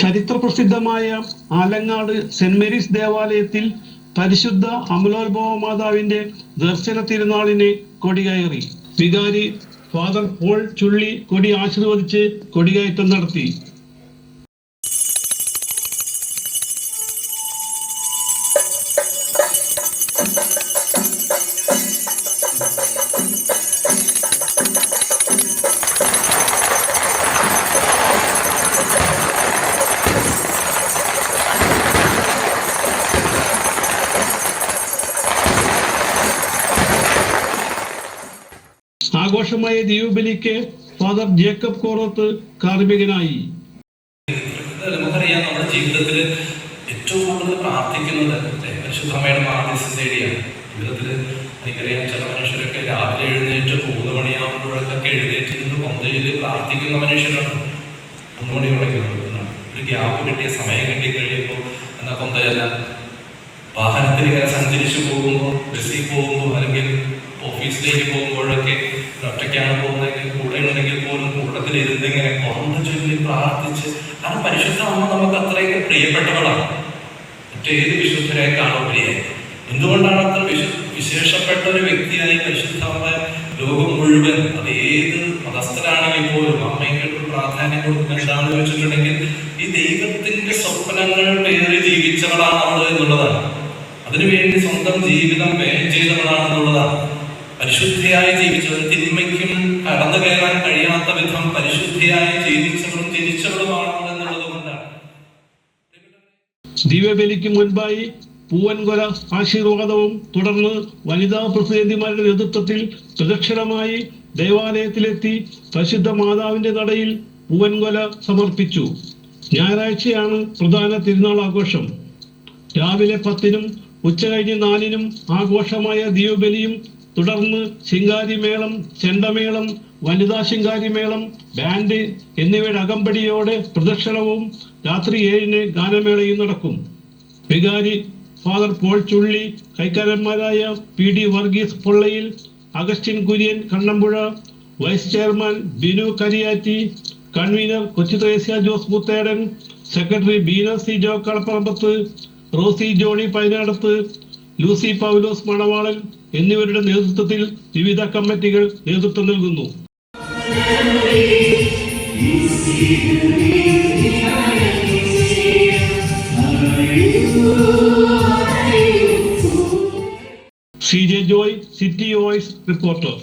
ചരിത്രപ്രസിദ്ധമായ Alangad saint Mary's ദേവാലയത്തിൽ പരിശുദ്ധ അമലോത്ഭവ മാതാവിന്റെ ദർശന തിരുനാളിന് കൊടികയറി. വികാരി ഫാദർ പോൾ ചുള്ളി കൊടി ആശീർവദിച്ച് കൊടികയറ്റം നടത്തി. ആഘോഷമായ ദീപബലിക്ക് ഫാദർ ജേക്കബ് കോറത്ത് കാർമ്മികനായി. നമുക്കറിയാം, നമ്മുടെ ജീവിതത്തിൽ ഏറ്റവും കൂടുതൽ പ്രാർത്ഥിക്കുന്നത് പരിശുദ്ധമ്മയുടെ മാധ്യസ്ഥം തേടിയാണ്. ജീവിതത്തിൽ എനിക്കറിയാം, ചില മനുഷ്യരൊക്കെ രാവിലെ എഴുന്നേറ്റ് 3 മണിയാകുമ്പോഴൊക്കെ എഴുന്നേറ്റ് നിന്ന് കൊന്തയിൽ പ്രാർത്ഥിക്കുന്ന മനുഷ്യരാണ്. 3 മണി വിളിക്കുന്നത് ഒരു ഗ്യാപ്പ് കിട്ടിയ സമയം കിട്ടി കഴിയുമ്പോൾ എന്നാൽ കൊന്തയല്ല, വാഹനത്തിൽ ഇങ്ങനെ സഞ്ചരിച്ചു പോകുമ്പോൾ, ബസ്സിൽ പോകുമ്പോൾ, അല്ലെങ്കിൽ ഓഫീസിലേക്ക് പോകുമ്പോഴൊക്കെ ഒറ്റയ്ക്കാണ് പോകുന്നതെങ്കിൽ കൂടെ ഉണ്ടെങ്കിൽ പോലും കൂട്ടത്തിൽ ഇരുന്ന് ഇങ്ങനെ കൊന്ത ചൊല്ലി പ്രാർത്ഥിച്ച്, കാരണം പരിശുദ്ധ അമ്മ നമുക്ക് അത്രയും പ്രിയപ്പെട്ടവളാണ്. മറ്റേത് വിശുദ്ധരേക്കാണോ പ്രിയായി? എന്തുകൊണ്ടാണ് അത്ര വിശേഷപ്പെട്ട ഒരു വ്യക്തിയായി പരിശുദ്ധ അമ്മ ലോകം മുഴുവൻ, അത് ഏത് മതസ്ഥരാണെങ്കിൽ പോലും അമ്മയ്ക്ക് പ്രാധാന്യം കൊടുക്കുന്നത് എന്താണെന്ന് വെച്ചിട്ടുണ്ടെങ്കിൽ ഈ ദൈവത്തിന്റെ സ്വപ്നങ്ങൾ പേറി ജീവിച്ചവളാണ് അവള് എന്നുള്ളതാണ്. അതിനുവേണ്ടി സ്വന്തം ജീവിതം വ്യയം ചെയ്തവളാണെന്നുള്ളതാണ്. പരിശുദ്ധിയായി ജീവിച്ചവരും തിന്മയ്ക്കും കടന്നു കയറാൻ കഴിയാത്ത വിധം പരിശുദ്ധിയായി ജീവിച്ചവരും ജനിച്ചവളുമാണ് എന്നുള്ളത് കൊണ്ടാണ്. ദിവ്യബലിക്ക് മുൻപായി പൂവൻകൊല ആശീർവാദവും തുടർന്ന് വനിതാ പ്രസിഡന്റിമാരുടെ നേതൃത്വത്തിൽ പ്രദക്ഷിണമായി ദേവാലയത്തിലെത്തി പരിശുദ്ധ മാതാവിന്റെ നടയിൽ പൂവൻകൊല സമർപ്പിച്ചു. ഞായറാഴ്ചയാണ് പ്രധാന തിരുനാൾ ആഘോഷം. രാവിലെ 10-നും ഉച്ചകഴിഞ്ഞ് 4-നും ആഘോഷമായ ദിവ്യബലിയും തുടർന്ന് ശിങ്കാരിമേളം, ചെണ്ടമേളം, വനിതാ ശിങ്കാരിമേളം, ബാൻഡ് എന്നിവയുടെ അകമ്പടിയോടെ പ്രദക്ഷിണവും രാത്രി 7-ന് ഗാനമേളയും നടക്കും. വികാരി ഫാദർ പോൾ ചുള്ളി, കൈക്കാരന്മാരായ PD Varghese Pollayil, Augustine Kurian Kannampuzha, vice chairman Binu Kariyatti, convener Kochu Thresia Jose Muthedan, secretary Beena C Jo Kalaparambath, Rosy Johny Painadath, Lucy Paulose Manavalan എന്നിവരുടെ നേതൃത്വത്തിൽ വിവിധ കമ്മിറ്റികൾ നേതൃത്വം നൽകുന്നു. CJ Joy, city voice reporter.